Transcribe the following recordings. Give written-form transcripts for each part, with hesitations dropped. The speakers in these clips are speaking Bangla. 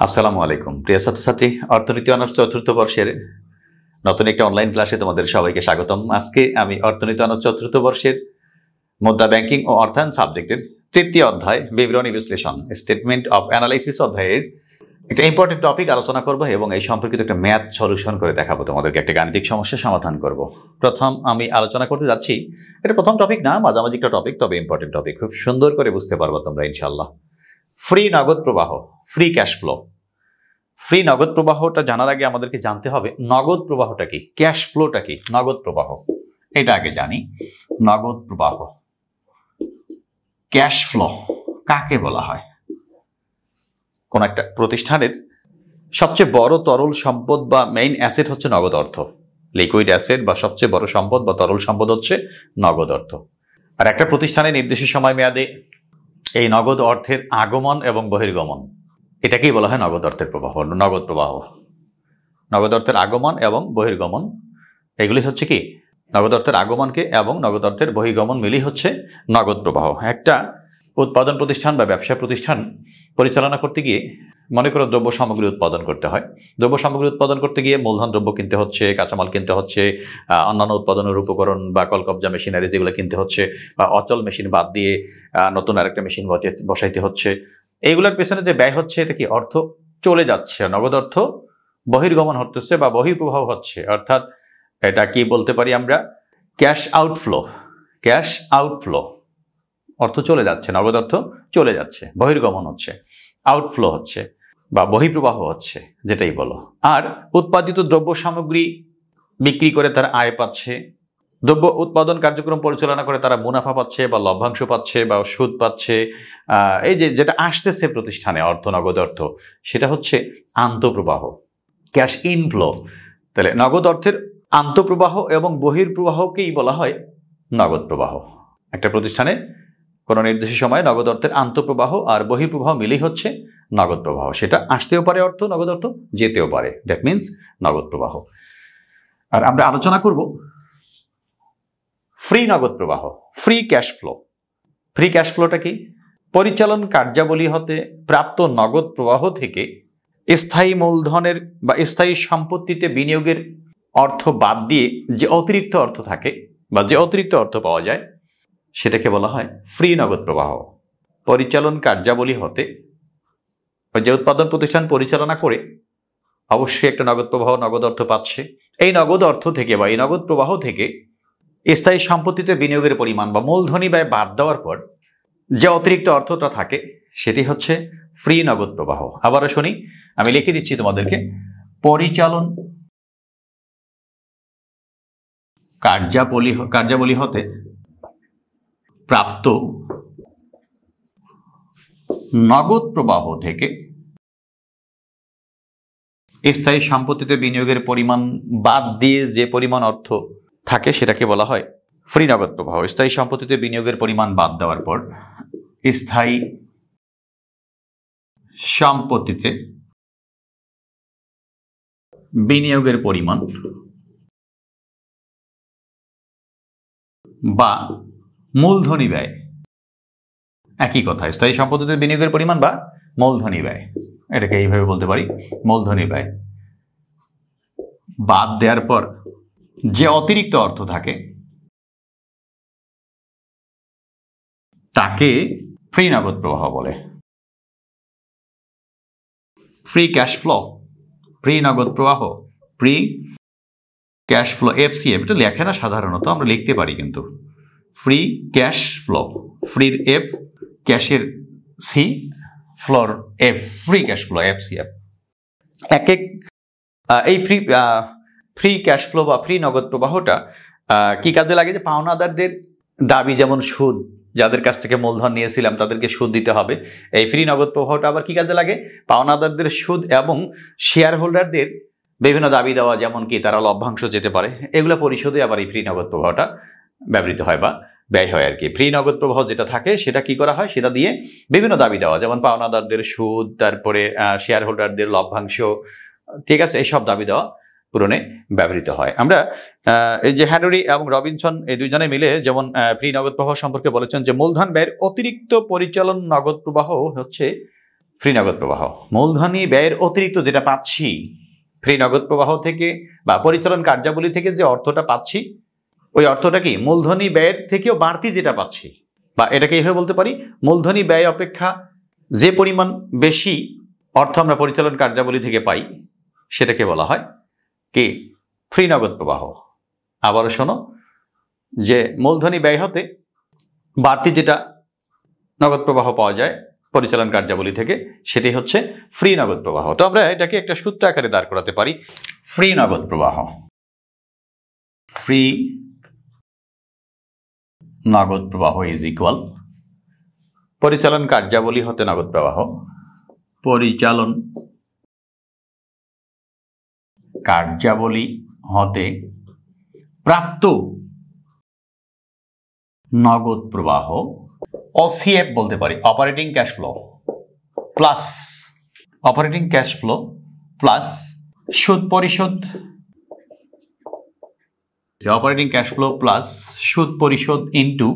আসসালামু আলাইকুম প্রিয় ছাত্রছাত্রী, অর্থনীতি অনার্স চতুর্থ বর্ষের নতুন একটা অনলাইন ক্লাসে তোমাদের সবাইকে স্বাগতম। আজকে আমি অর্থনীতি অনার্স চতুর্থ বর্ষের মুদ্রা ব্যাংকিং ও অর্থায়ন সাবজেক্টের তৃতীয় অধ্যায় বিবরণী বিশ্লেষণ স্টেটমেন্ট অফ অ্যানালাইসিস অধ্যায়ের একটা ইম্পর্টেন্ট টপিক আলোচনা করব এবং এই সম্পর্কিত একটা ম্যাথ সলিউশন করে দেখাবো, তোমাদেরকে একটা গাণিতিক সমস্যা সমাধান করব। প্রথম আমি আলোচনা করতে যাচ্ছি, এটা প্রথম টপিক না, মাঝামাঝি একটা টপিক, তবে ইম্পর্টেন্ট টপিক, খুব সুন্দর করে বুঝতে পারবো তোমরা ইনশাল্লাহ। ফ্রি নগদ প্রবাহ, ফ্রি ক্যাশ ফ্লো। ফ্রি নগদ প্রবাহটা জানার আগে আমাদেরকে জানতে হবে নগদ প্রবাহটা কি, ক্যাশ ফ্লোটা কি। নগদ প্রবাহ এটা আগে জানি। নগদ প্রবাহ, ক্যাশ ফ্লো কাকে বলা হয়? কোন একটা প্রতিষ্ঠানের সবচেয়ে বড় তরল সম্পদ বা মেইন অ্যাসেট হচ্ছে নগদ অর্থ। লিকুইড অ্যাসেট বা সবচেয়ে বড় সম্পদ বা তরল সম্পদ হচ্ছে নগদ অর্থ। আর একটা প্রতিষ্ঠানের নির্দিষ্ট সময় মেয়াদে এই নগদ অর্থের আগমন এবং বহির্গমন, এটাকেই বলা হয় নগদ অর্থের প্রবাহ, নগদ প্রবাহ। নগদ অর্থের আগমন এবং বহির্গমন এগুলি হচ্ছে কি, নগদ অর্থের আগমনকে এবং নগদ অর্থের বহির্গমন মিলিয়ে হচ্ছে নগদ প্রবাহ। একটা উৎপাদন প্রতিষ্ঠান বা ব্যবসা প্রতিষ্ঠান পরিচালনা করতে গিয়ে, মনে করো দ্রব্য সামগ্রী উৎপাদন করতে হয়। দ্রব্য সামগ্রী উৎপাদন করতে গিয়ে মূলধন দ্রব্য কিনতে হচ্ছে, কাঁচামাল কিনতে হচ্ছে, অন্যান্য উৎপাদনের উপকরণ বা কলকবজা মেশিনারি যেগুলো কিনতে হচ্ছে, বা অচল মেশিন বাদ দিয়ে নতুন আরেকটা মেশিন বসাইতে হচ্ছে। এইগুলোর পেছনে যে ব্যয় হচ্ছে, এটা কি অর্থ চলে যাচ্ছে, নগদ অর্থ বহির্গমন হচ্ছে বা বহির্প্রবাহ হচ্ছে, অর্থাৎ এটা কি বলতে পারি আমরা, ক্যাশ আউটফ্লো। ক্যাশ আউটফ্লো, অর্থ চলে যাচ্ছে, নগদ অর্থ চলে যাচ্ছে, বহির্গমন হচ্ছে, আউটফ্লো হচ্ছে বা বহিঃপ্রবাহ হচ্ছে, যেটাই বলো। আর উৎপাদিত দ্রব্য সামগ্রী বিক্রি করে তারা আয় পাচ্ছে, দ্রব্য উৎপাদন কার্যক্রম পরিচালনা করে তারা মুনাফা পাচ্ছে বা লভ্যাংশ পাচ্ছে বা সুদ পাচ্ছে। এই যে যেটা আসতেছে প্রতিষ্ঠানে অর্থ, নগদ অর্থ, সেটা হচ্ছে আন্তঃপ্রবাহ, ক্যাশ ইনফ্লো। তাহলে নগদ অর্থের আন্তঃপ্রবাহ এবং বহির্প্রবাহকেই বলা হয় নগদ প্রবাহ। একটা প্রতিষ্ঠানে কোনো নির্দিষ্ট সময়ে নগদ অর্থের আন্তঃপ্রবাহ আর বহিঃপ্রবাহ মিলেই হচ্ছে নগদ প্রবাহ। সেটা আসতেও পারে অর্থ, নগদ অর্থ যেতেও পারে, দ্যাট মিনস নগদ প্রবাহ। আর আমরা আলোচনা করব ফ্রি নগদ প্রবাহ, free cash flow. Free cash ফ্লোটা কি? পরিচালন কার্যাবলী হতে প্রাপ্ত নগদ প্রবাহ থেকে স্থায়ী মূলধনের বা স্থায়ী সম্পত্তিতে বিনিয়োগের অর্থ বাদ দিয়ে যে অতিরিক্ত অর্থ থাকে বা যে অতিরিক্ত অর্থ পাওয়া যায়, সেটাকে বলা হয় ফ্রি নগদ প্রবাহ। পরিচালন কার্যাবলী হতে, যে উৎপাদন প্রতিষ্ঠান পরিচালনা করে অবশ্যই একটা নগদ প্রবাহ, নগদ অর্থ পাচ্ছে। এই নগদ অর্থ থেকে বা এই নগদ প্রবাহ থেকে স্থায়ী সম্পত্তিতে বিনিয়োগের পরিমাণ বা মূলধনী ব্যয় বাদ দেওয়ার পর যে অতিরিক্ত অর্থটা থাকে, সেটি হচ্ছে ফ্রি নগদ প্রবাহ। আবারও শুনি, আমি লিখে দিচ্ছি তোমাদেরকে। পরিচালন কার্যাবলী হতে প্রাপ্ত নগদ প্রবাহ থেকে স্থায়ী সম্পত্তিতে বিনিয়োগের পরিমাণ বাদ দিয়ে যে পরিমাণ অর্থ থাকে, সেটাকে বলা হয় ফ্রি নগদ প্রবাহ। স্থায়ী সম্পত্তিতে বিনিয়োগের পরিমাণ বাদ দেওয়ার পর স্থায়ী সম্পত্তিতে বিনিয়োগের পরিমাণ বা মূলধনী ব্যয়, একই কথা, স্থায়ী সম্পত্তিতে বিনিয়োগের পরিমাণ বা মূলধনী ব্যয়, এটাকে এইভাবে বলতে পারি, মূলধনী ব্যয় বাদ দেওয়ার পর যে অতিরিক্ত অর্থ থাকে তাকে ফ্রি নগদ প্রবাহ বলে। ফ্রি ক্যাশ ফ্লো, ফ্রি নগদ প্রবাহ, ফ্রি ক্যাশ ফ্লো, এফসিএফ। এটা লেখে না সাধারণত, আমরা লিখতে পারি কিন্তু। ফ্রি ক্যাশ ফ্লো, ফ্রির এফ, ক্যাশের সি, ফ্লোর F, free cash flow, FCF. এক এক এই ফ্রি ক্যাশ ফ্লো বা ফ্রি নগদ প্রবাহটা কি কাজে লাগে? যে পাওনাদারদের দাবি, যেমন সুদ, যাদের কাছ থেকে মূলধন নিয়েছিলাম তাদেরকে সুদ দিতে হবে। এই ফ্রি নগদ প্রবাহটা আবার কি কাজে লাগে? পাওনাদারদের সুদ এবং শেয়ার হোল্ডারদের বিভিন্ন দাবি দেওয়া, যেমন কি তারা লভ্যাংশ যেতে পারে, এগুলো পরিশোধে আবার এই ফ্রি নগদ প্রবাহটা ব্যবহৃত হয় বা ব্যয় হয় আর কি। ফ্রি নগদ প্রবাহ যেটা থাকে, সেটা কি করা হয়? সেটা দিয়ে বিভিন্ন দাবি দেওয়া, যেমন পাওনাদারদের সুদ, তারপরে শেয়ার হোল্ডারদের লভ্যাংশ, ঠিক আছে, এইসব দাবি দেওয়া পূরণে ব্যবহৃত হয়। আমরা এই যে হ্যানরি এবং রবিনসন এই দুইজনে মিলে যেমন ফ্রি নগদ প্রবাহ সম্পর্কে বলেছেন যে মূলধন ব্যয়ের অতিরিক্ত পরিচালন নগদ প্রবাহ হচ্ছে ফ্রি নগদ প্রবাহ মূলধনী ব্যয়ের অতিরিক্ত যেটা পাচ্ছি ফ্রি নগদ প্রবাহ থেকে বা পরিচালন কার্যাবলী থেকে যে অর্থটা পাচ্ছি ওই অর্থটা কি মূলধনী ব্যয়ের থেকেও বাড়তি যেটা পাচ্ছি, বা এটাকে এইভাবে বলতে পারি মূলধনী ব্যয় অপেক্ষা যে পরিমাণ বেশি অর্থ আমরা পরিচালন কার্যাবলী থেকে পাই সেটাকে বলা হয় কি ফ্রি নগদ প্রবাহ। আবারও শোনো, যে মূলধনী ব্যয় হতে বাড়তি যেটা নগদ প্রবাহ পাওয়া যায় পরিচালন কার্যাবলী থেকে সেটি হচ্ছে ফ্রি নগদ প্রবাহ। তো আমরা এটাকে একটা সূত্র আকারে দাঁড় করাতে পারি। ফ্রি নগদ প্রবাহ, ফ্রি নগদ প্রবাহ ইজ ইকুয়াল পরিচালন কার্যাবলী হতে নগদ প্রবাহ, পরিচালন কার্যাবলী হতে প্রাপ্ত নগদ প্রবাহ, OCF বলতে পারি operating cash flow plus operating cash flow plus সুদ পরিশোধ, অপারেটিং ক্যাশ ফ্লো প্লাস সুদ পরিশোধ ইন্টু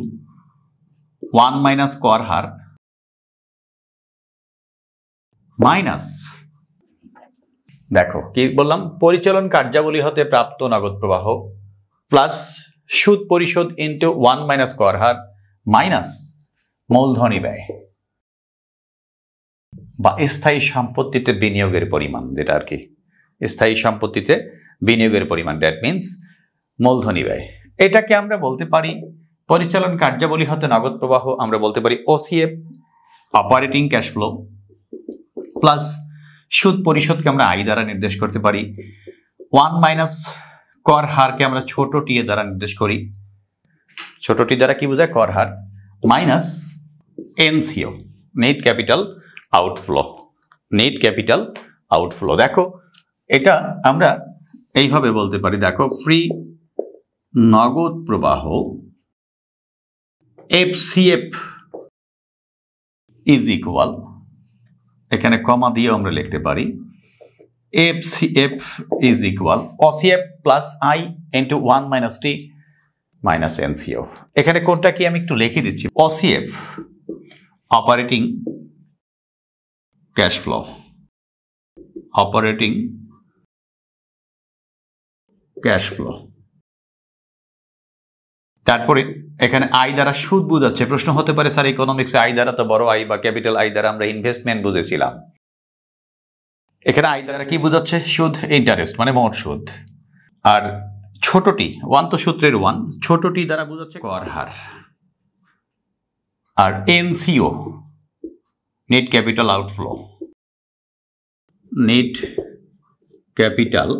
1 মাইনাস কর হার মাইনাস, দেখো কি বললাম, পরিচালন কার্যাবলী হতে প্রাপ্ত নগদ প্রবাহ প্লাস সুদ পরিশোধ ইন্টু 1 মাইনাস কর হার মাইনাস মূলধনী ব্যয় বা স্থায়ী সম্পত্তিতে বিনিয়োগের পরিমাণ, যেটা আর কি স্থায়ী সম্পত্তিতে বিনিয়োগের পরিমাণ, দ্যাট মিনস মূলধনী ব্যয়। এটাকে আমরা বলতে পারি পরিচালন কার্যাবলী হতে নগদ প্রবাহ, আমরা বলতে পারি OCF operating cash flow plus সুদ পরিশোধকে আমরা আই দ্বারা নির্দেশ করতে পারি, 1 মাইনাস কর হারকে আমরা ছোট টি দ্বারা নির্দেশ করি, ছোট টি দ্বারা কি বোঝায় কর হার, minus NCO net capital outflow, net capital outflow. দেখো এটা আমরা এইভাবে বলতে পারি, দেখো ফ্রি নগদ প্রবাহ FCF ইজ ইকুয়াল, এখানে কমা দিয়ে আমরা লিখতে পারি FCF is equal OCF plus I into 1 minus T minus NCO। এখানে কোনটা কি আমি একটু লিখে দিচ্ছি, OCF operating cash flow, operating cash flow, তারপরে এখানে আই দ্বারা সুদ বুঝাচ্ছে। প্রশ্ন হতে পারে স্যার ইকোনমিক্সে আই দ্বারা তো বড় আই বা ক্যাপিটাল আই দ্বারা আমরা ইনভেস্টমেন্ট বুঝেছিলাম, এখানে আই দ্বারা কি বুঝাচ্ছে, সুদ, ইন্টারেস্ট মানে মোট সুদ, আর ছোটটি 1 তো সূত্রের 1, ছোটটি দ্বারা বুঝাচ্ছে কর হার, আর NCO net capital outflow, net capital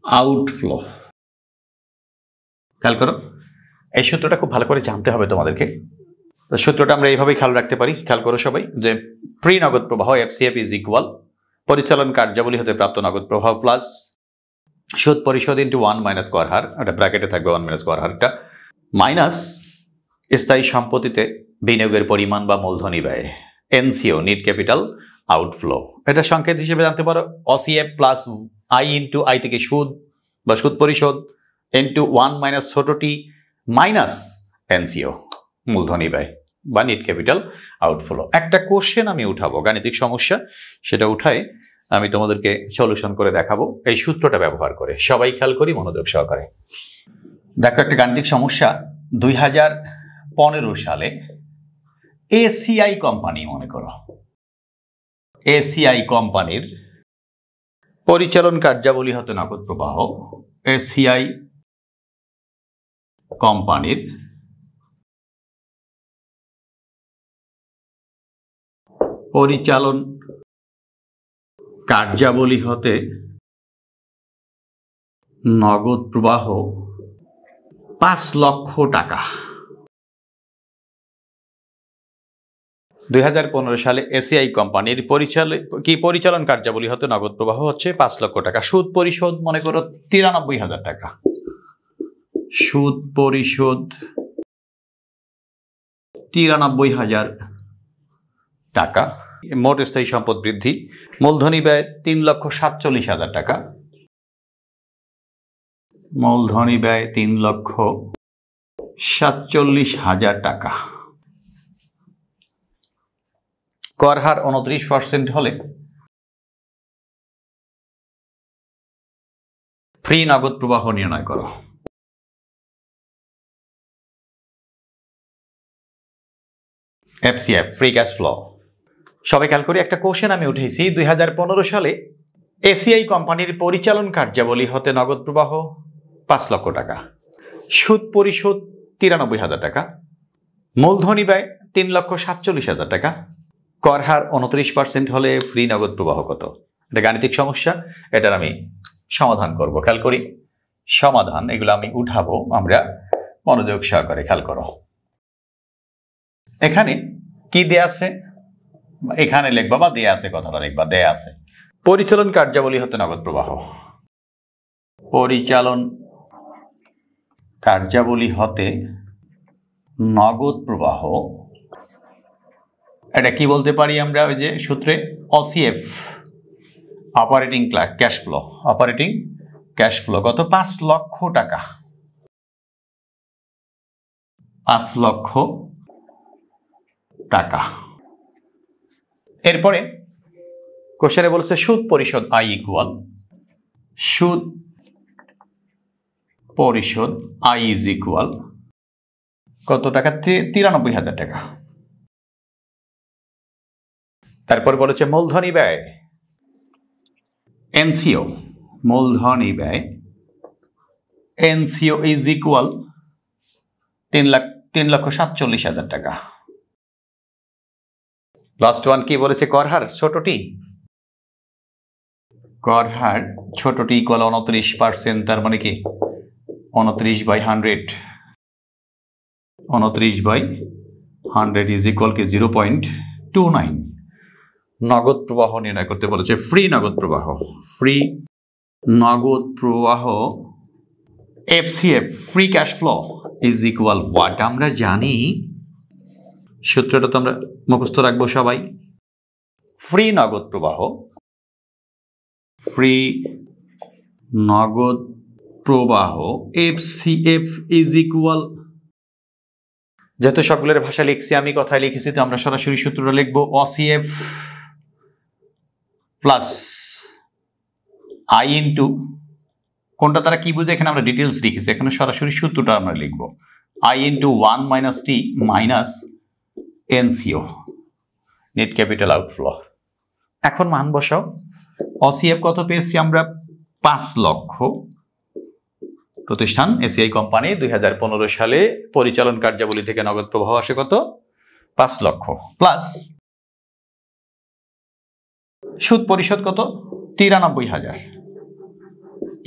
outflow. খেয়াল করো, এই সূত্রটা খুব ভালো করে জানতে হবে তোমাদেরকে। সূত্রটা আমরা এইভাবেই খেয়াল রাখতে পারি, খেয়াল করো সবাই, যে ফ্রি নগদ প্রবাহ FCF ইজ ইকুয়াল পরিচালন কার্যাবলী হতে প্রাপ্ত নগদ প্রবাহ প্লাস সুদ পরিশোধ ইন্টু 1 মাইনাস কর হার, এটা ব্র্যাকেটে থাকবে 1 মাইনাস কর হারটা, মাইনাস স্থায়ী সম্পত্তিতে বিনিয়োগের পরিমাণ বা মূলধনী ব্যয় NCO নেট ক্যাপিটাল আউটফ্লো। এটা সংকেত হিসেবে জানতে পারো OCF plus I into I থেকে সুদ বা সুদ পরিশোধ ইন্টু 1 মাইনাস ছোট টি মাইনাস NCO মূলধনী ব্যয় বা নেট ক্যাপিটাল আউটফ্লো। একটা কোশ্চেন আমি উঠাবো, গাণিতিক সমস্যা, সেটা উঠায় আমি তোমাদেরকে সলিউশন করে দেখাবো এই সূত্রটা ব্যবহার করে। সবাই খেয়াল করি মনোযোগ সহকারে। দেখো একটা গাণিতিক সমস্যা, 2015 সালে ACI কোম্পানি, মনে করো ACI কোম্পানির পরিচালন কার্যাবলী হতে নগদ প্রবাহ, ACI কোম্পানির পরিচালন কার্যাবলী হতে নগদ প্রবাহ 5 লক্ষ টাকা। 2015 সালে এসিআই কোম্পানির পরিচালন কার্যাবলী হতে নগদ প্রবাহ হচ্ছে 5 লক্ষ টাকা। সুদ পরিশোধ মনে করো 93,000 টাকা। সুদ পরিশোধ 93,000 টাকা। মোট স্থায়ী সম্পদ বৃদ্ধি, মূলধনী ব্যয় 3,47,000 টাকা। মূলধনী ব্যয় 3,47,000 টাকা। কর হার 29% হলে ফ্রি নগদ প্রবাহ নির্ণয় করো। FCF, free cash flow. সবাই খেয়াল করি, একটা কোশ্চেন আমি উঠেছি 2015 সালে এসিআই কোম্পানির পরিচালন কার্যাবলী হতে নগদ প্রবাহ 5 লক্ষ টাকা, সুদ পরিশোধ 93,000 টাকা, মূলধনী ব্যয় 3,47,000 টাকা, কর হার 29% হলে ফ্রি নগদ প্রবাহ কত? এটা গাণিতিক সমস্যা, এটার আমি সমাধান করব। খেয়াল করি সমাধান, এগুলো আমি উঠাবো, আমরা মনোযোগ সহকারে খেয়াল করো। এখানে কি দেয়া আছে, এখানে লিখবা বা দেয়া আছে, কথাটা লিখবা, দেয়া আছে পরিচালন কার্যাবলী হতে নগদ প্রবাহ। পরিচালন কার্যাবলী হতে নগদ প্রবাহ, এটা কি বলতে পারি আমরা? ওই যে সূত্রে OCF, operating cash flow, operating cash flow কত? 5 লক্ষ টাকা, 5 লক্ষ টাকা। এরপরে কোশ্চেনে বলেছে সুদ পরিশোধ আই ইকুয়াল, সুদ পরিশোধ আই ইজ ইকুয়াল কত টাকা? 93,000 টাকা। তারপর বলেছে মূলধনী ব্যয়, এনসিও, মূলধনী ব্যয় এনসিও ইজ ইকুয়াল 3,47,000 টাকা। লাস্ট ওয়ান কি বলেছে? কর হার ছোটটি, কর হার ছোটটি ইকুয়াল 29%, তার মানে কি 29/100, 29/100 ইজ ইকুয়াল কি 0.29। নগদ প্রবাহ নির্ণয় করতে বলেছে, ফ্রি নগদ প্রবাহ, ফ্রি নগদ প্রবাহ FCF, free cash flow is equal what? আমরা জানি সূত্রটা তো আমরা মুখস্থ রাখবো সবাই। ফ্রি নগদ প্রবাহ, ফ্রি নগদ প্রবাহ এফসিএফ ইজ ইকুয়াল, যেহেতু সবগুলোর ভাষা লিখছি আমি, কথায় লিখেছি, তো আমরা সরাসরি সূত্রটা লিখবো অসিএফ প্লাস আই ইন্টু, কোনটা তারা কি বুঝে এখানে আমরা ডিটেলস লিখেছি, এখানে সরাসরি সূত্রটা আমরা লিখবো I into 1 - T minus NCO, net capital outflow. এখন মান বসাও। অসিএফ কত পেয়েছি আমরা? 5 লক্ষ। প্রতিষ্ঠান এসিআই কোম্পানি 2015 সালে পরিচালন কার্যাবলী থেকে নগদ প্রবাহ আসে কত? 5 লক্ষ, প্লাস সুদ পরিশোধ কত? 93,000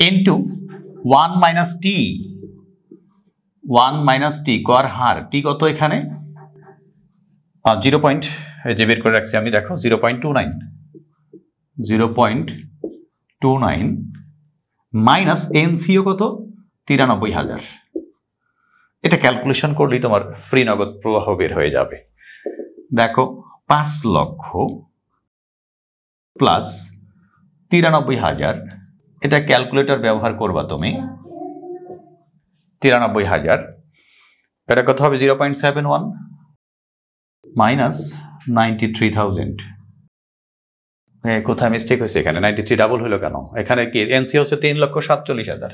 ইন্টু 1 - টি, 1 - টি, কর হার টি কত এখানে? 0. এই যে বের করে রাখছি আমি, দেখো 0.29, 0.29 মাইনাস এনসিও কত? 93,000। এটা ক্যালকুলেশন করলেই তোমার ফ্রি নগদ প্রবাহ বের হয়ে যাবে। দেখো 5 লক্ষ প্লাস 93,000, এটা ক্যালকুলেটর ব্যবহার করবা তুমি। 93,000 এটা কত হবে? 0.71 মাইনাস 93,000। কোথায় মিস্টেক হয়েছে? এখানে 93 ডাবল হলো কেন? এখানে কি এনসি হচ্ছে 3,47,000,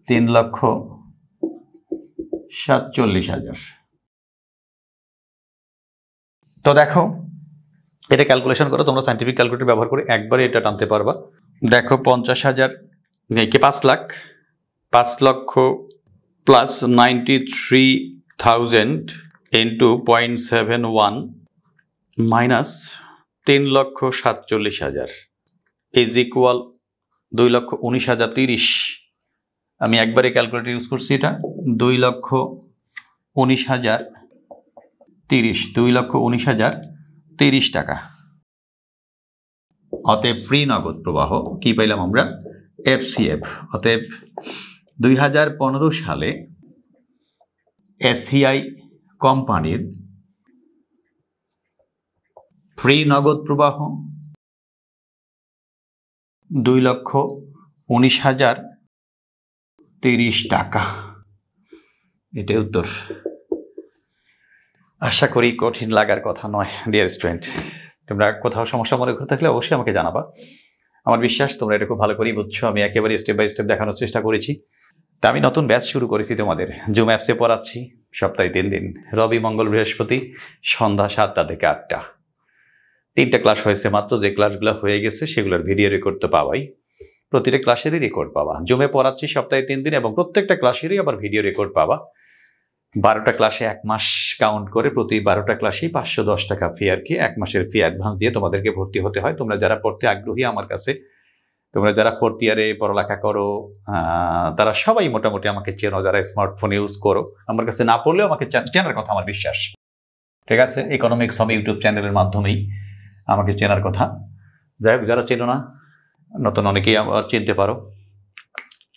3,47,000। তো দেখো এটা ক্যালকুলেশন করো তোমরা, সাইন্টিফিক ক্যালকুলেটর ব্যবহার করে একবারে এটা টানতে পারবা। দেখো 50,000 কি 5 লাখ, 5 লক্ষ plus 93,000 into 0.71 minus 3,47,000 is equal 2,19,030। আমি একবারে ক্যালকুলেটর ইউজ করছি, এটা 2,19,030, 2,19,030 টাকা। অতএব ফ্রি নগদ প্রবাহ কি পাইলাম আমরা? এফসিএফ। অতএব 2015 সালে এসিআই কোম্পানির ফ্রি নগদ প্রবাহ 2,19,030 টাকা। এটাই উত্তর। আশা করি কঠিন লাগার কথা নয় ডিয়ার স্টুডেন্ট। তোমরা কোথাও সমস্যা মনে করে থাকলে অবশ্যই আমাকে জানাবা। আমার বিশ্বাস তোমরা এটা খুব ভালো করেই বুঝছো। আমি একেবারে স্টেপ বাই স্টেপ দেখানোর চেষ্টা করেছি। তা আমি নতুন ব্যাচ শুরু করেছি তোমাদের জুম অ্যাপসে পড়াচ্ছি সপ্তাহে 3 দিন, রবি মঙ্গল বৃহস্পতি সন্ধ্যা 7টা থেকে 8টা। 3টা ক্লাস হয়েছে মাত্র। যে ক্লাসগুলো হয়ে গেছে সেগুলোর ভিডিও রেকর্ড তো পাবাই, প্রতিটা ক্লাসেরই রেকর্ড পাবা। জুমে পড়াচ্ছি সপ্তাহে 3 দিন এবং প্রত্যেকটা ক্লাসেরই আবার ভিডিও রেকর্ড পাবা। 12টা ক্লাসে 1 মাস কাউন্ট করে প্রতি 12টা ক্লাসেই 510 টাকা ফি আর কি, 1 মাসের ফি অ্যাডভান্স দিয়ে তোমাদেরকে ভর্তি হতে হয়। তোমরা যারা পড়তে আগ্রহী আমার কাছে, তোমরা যারা 4th ইয়ারে পড়ালেখা করো, তারা সবাই মোটামুটি আমাকে চেনো। যারা স্মার্টফোন ইউজ করো, আমার কাছে না পড়লেও আমাকে চেনার কথা আমার বিশ্বাস। ঠিক আছে, ইকোনমিক্স হবে ইউটিউব চ্যানেলের মাধ্যমেই আমাকে চেনার কথা। যাই হোক, যারা চেনো না, নতুন অনেকেই আবার চিনতে পারো।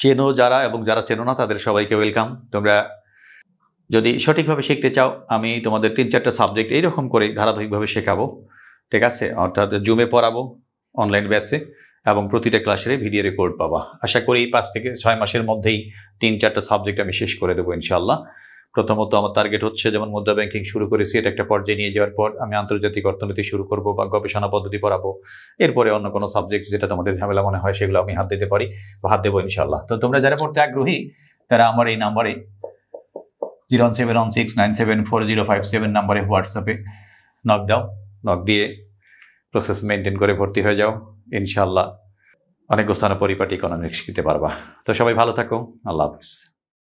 চেনো যারা এবং যারা চেনো না তাদের সবাইকে ওয়েলকাম। তোমরা যদি সঠিকভাবে শিখতে চাও, আমি তোমাদের 3-4টা সাবজেক্ট এইরকম করে ধারাবাহিকভাবে শেখাবো। ঠিক আছে, অর্থাৎ জুমে পড়াবো অনলাইন ব্যাচে এবং প্রতিটা ক্লাসের ভিডিও রেকর্ড পাবা। আশা করি 5 থেকে 6 মাসের মধ্যেই 3-4টা সাবজেক্ট আমি শেষ করে দেবো ইনশাল্লাহ। প্রথমত আমার টার্গেট হচ্ছে, যেমন মুদ্রা ব্যাংকিং শুরু করেছি, এটা একটা পর্যায়ে নিয়ে যাওয়ার পর আমি আন্তর্জাতিক অর্থনীতি শুরু করব বা গবেষণা পদ্ধতি পড়াবো। এরপরে অন্য কোনো সাবজেক্ট যেটা তোমাদের ঝামেলা মনে হয় সেগুলো আমি হাত দিতে পারি বা হাত দেবো ইনশাল্লাহ। তো তোমরা যারা পড়তে আগ্রহী তারা আমার এই নাম্বারে 01716974057 নাম্বারে হোয়াটসঅ্যাপে নক দাও। নক দিয়ে প্রসেস মেনটেন করে ভর্তি হয়ে যাও ইনশাল্লাহ। অনেক গোছানো পরিপাটি ইকোনমিক্স শিখতে পারবা। তো সবাই ভালো থাকো। আল্লাহ হাফিজ।